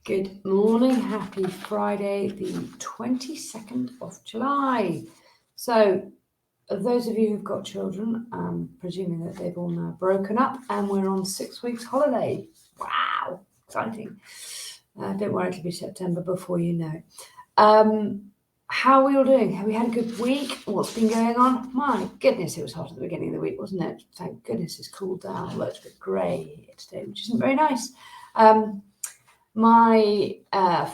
Good morning. Happy Friday, the 22nd of July. So, those of you who've got children, I'm presuming that they've all now broken up and we're on 6 weeks holiday. Wow, exciting. Don't worry, it'll be September before you know. How are we all doing? Have we had a good week? What's been going on? My goodness, it was hot at the beginning of the week, wasn't it? Thank goodness it's cooled down. Although it's a bit grey here today, which isn't very nice. My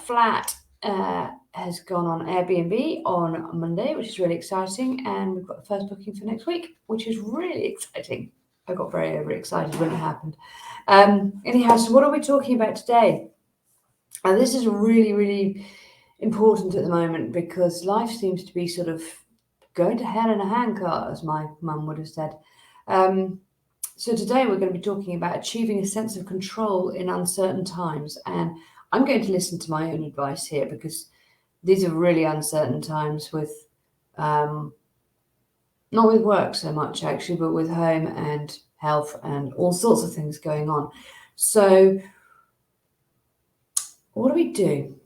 flat has gone on Airbnb on Monday, which is really exciting, and we've got the first booking for next week, which is really exciting. I got very overexcited when it happened. Anyhow, so what are we talking about today? This is really, really important at the moment because life seems to be sort of going to hell in a handcart, as my mum would have said. So today we're going to be talking about achieving a sense of control in uncertain times. And I'm going to listen to my own advice here because these are really uncertain times with, not with work so much actually, but with home and health and all sorts of things going on. So what do we do?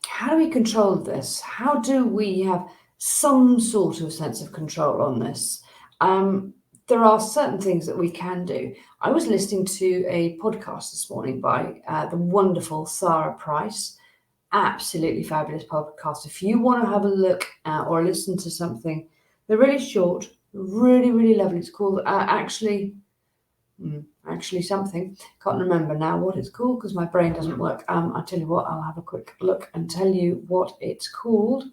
How do we control this? How do we have some sort of sense of control on this? There are certain things that we can do. I was listening to a podcast this morning by the wonderful Sarah Price. Absolutely fabulous podcast. If you want to have a look at or listen to something, they're really short, really, really lovely. It's called Actually Something. Can't remember now what it's called because my brain doesn't work. I'll tell you what, I'll have a quick look and tell you what it's called.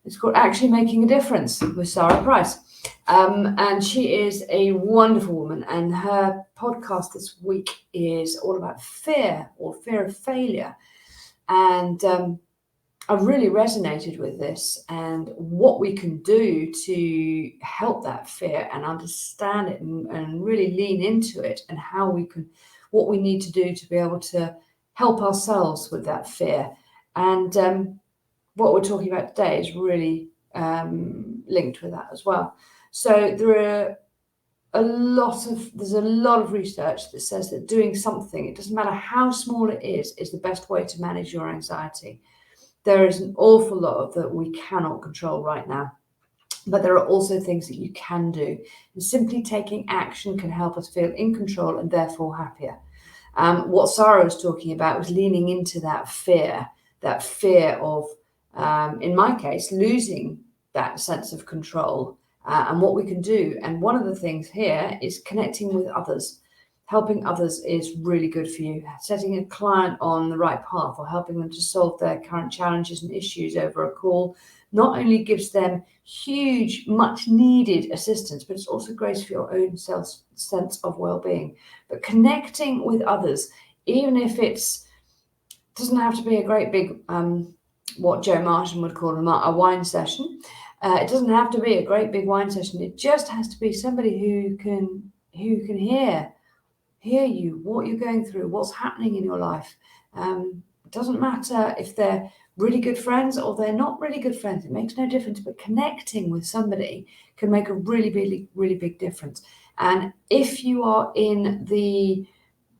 It's called Actually Making a Difference with Sarah Price. And she is a wonderful woman, and her podcast this week is all about fear or fear of failure. And I've really resonated with this and what we can do to help that fear and understand it and really lean into it, and what we need to do to be able to help ourselves with that fear. And what we're talking about today is really linked with that as well. So there's a lot of research that says that doing something, it doesn't matter how small it is the best way to manage your anxiety. There is an awful lot that we cannot control right now, but there are also things that you can do. And simply taking action can help us feel in control and therefore happier. What Sarah was talking about was leaning into that fear of, in my case, losing that sense of control. And what we can do. And one of the things here is connecting with others. Helping others is really good for you. Setting a client on the right path or helping them to solve their current challenges and issues over a call not only gives them huge, much needed assistance, but it's also great for your own sense of well-being. But connecting with others, even if doesn't have to be a great big, what Joe Martin would call a wine session. It doesn't have to be a great big wine session. It just has to be somebody who can hear you, what you're going through, what's happening in your life. It doesn't matter if they're really good friends or they're not really good friends. It makes no difference. But connecting with somebody can make a really, really, really big difference. And if you are in the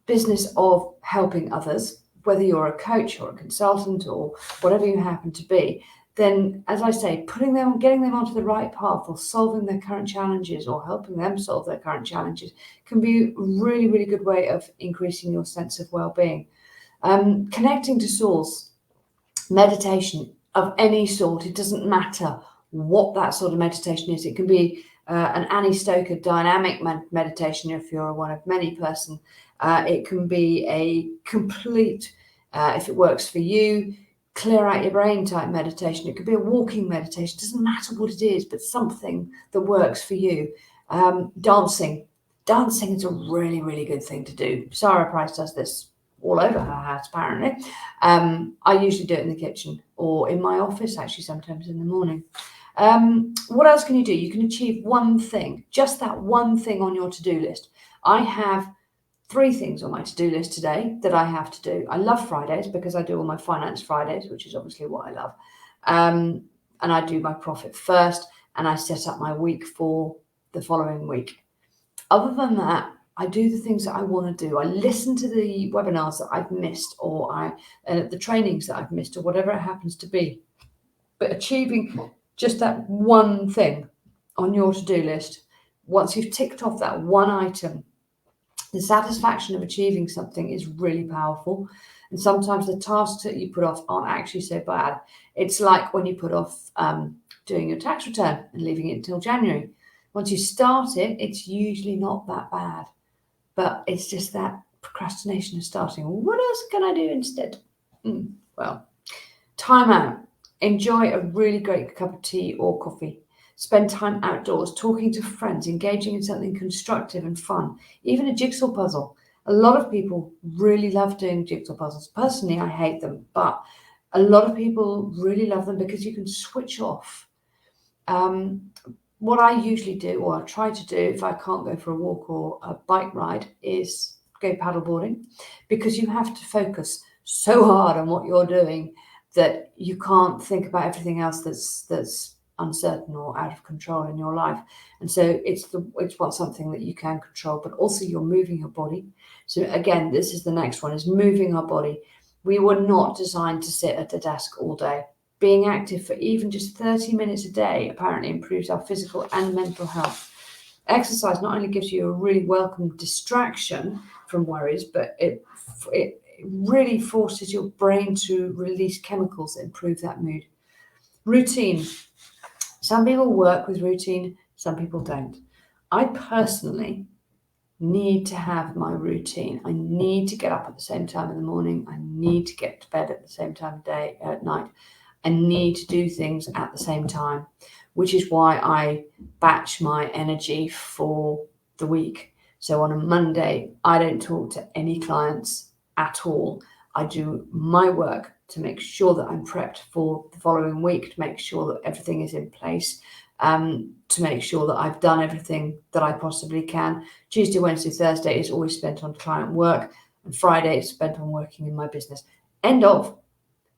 business of helping others, whether you're a coach or a consultant or whatever you happen to be, then, as I say, getting them onto the right path or solving their current challenges or helping them solve their current challenges can be a really, really good way of increasing your sense of well-being. Connecting to source, meditation of any sort, it doesn't matter what that sort of meditation is. It can be an Annie Stoker dynamic meditation if you're a one of many person. It can be a complete, if it works for you, clear out your brain type meditation. It could be a walking meditation. It doesn't matter what it is, but something that works for you. Dancing is a really, really good thing to do. Sarah Price does this all over her house, apparently. I usually do it in the kitchen or in my office, actually, sometimes in the morning. What else can you do? You can achieve one thing, just that one thing on your to-do list. I have 3 things on my to-do list today that I have to do. I love Fridays because I do all my finance Fridays, which is obviously what I love. And I do my profit first and I set up my week for the following week. Other than that, I do the things that I want to do. I listen to the webinars that I've missed, or the trainings that I've missed, or whatever it happens to be. But achieving just that one thing on your to-do list, once you've ticked off that one item, the satisfaction of achieving something is really powerful. And sometimes the tasks that you put off aren't actually so bad. It's like when you put off doing your tax return and leaving it until January. Once you start it, it's usually not that bad. But it's just that procrastination of starting. What else can I do instead? Well, time out. Enjoy a really great cup of tea or coffee. Spend time outdoors, talking to friends, engaging in something constructive and fun, even a jigsaw puzzle. A lot of people really love doing jigsaw puzzles. Personally, I hate them, but a lot of people really love them because you can switch off. What I usually do, or I try to do if I can't go for a walk or a bike ride, is go paddleboarding, because you have to focus so hard on what you're doing that you can't think about everything else that's uncertain or out of control in your life. And so it's something that you can control, but also you're moving your body. So again, this is the next one, is moving our body. We were not designed to sit at a desk all day. Being active for even just 30 minutes a day apparently improves our physical and mental health. Exercise not only gives you a really welcome distraction from worries, but it really forces your brain to release chemicals that improve that mood. Routine. Some people work with routine, some people don't. I personally need to have my routine. I need to get up at the same time in the morning. I need to get to bed at the same time of day at night. I need to do things at the same time, which is why I batch my energy for the week. So on a Monday, I don't talk to any clients at all. I do my work to make sure that I'm prepped for the following week, to make sure that everything is in place, to make sure that I've done everything that I possibly can. Tuesday, Wednesday, Thursday is always spent on client work, and Friday is spent on working in my business. End of.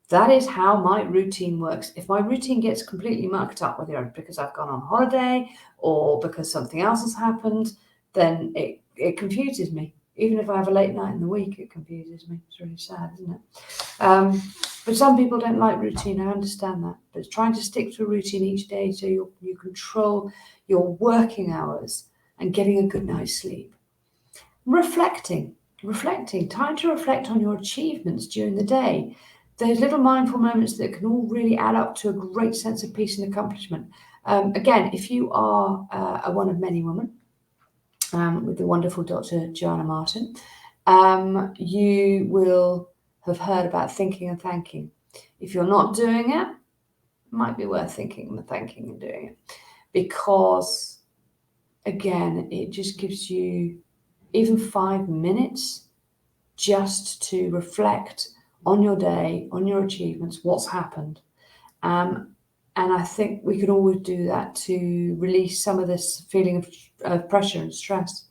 That is how my routine works. If my routine gets completely mucked up, whether it's because I've gone on holiday or because something else has happened, then it confuses me. Even if I have a late night in the week, it confuses me. It's really sad, isn't it? But some people don't like routine. I understand that. But it's trying to stick to a routine each day so you control your working hours and getting a good night's sleep. Reflecting, time to reflect on your achievements during the day. Those little mindful moments that can all really add up to a great sense of peace and accomplishment. Again, if you are a one of many women with the wonderful Dr. Joanna Martin, you will have heard about thinking and thanking. If you're not doing it, it might be worth thinking and thanking and doing it, because again, it just gives you even 5 minutes just to reflect on your day, on your achievements, what's happened. And I think we can always do that to release some of this feeling of pressure and stress.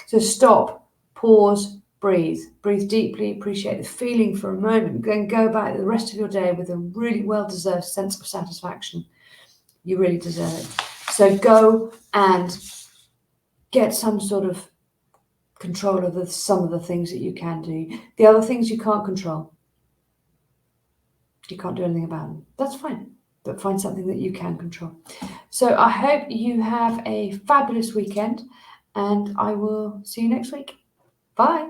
So stop, pause, breathe deeply, appreciate the feeling for a moment, then go about the rest of your day with a really well-deserved sense of satisfaction. You really deserve it. So go and get some sort of control of some of the things that you can do. The other things you can't control, you can't do anything about them. That's fine, but find something that you can control. So I hope you have a fabulous weekend, and I will see you next week. Bye.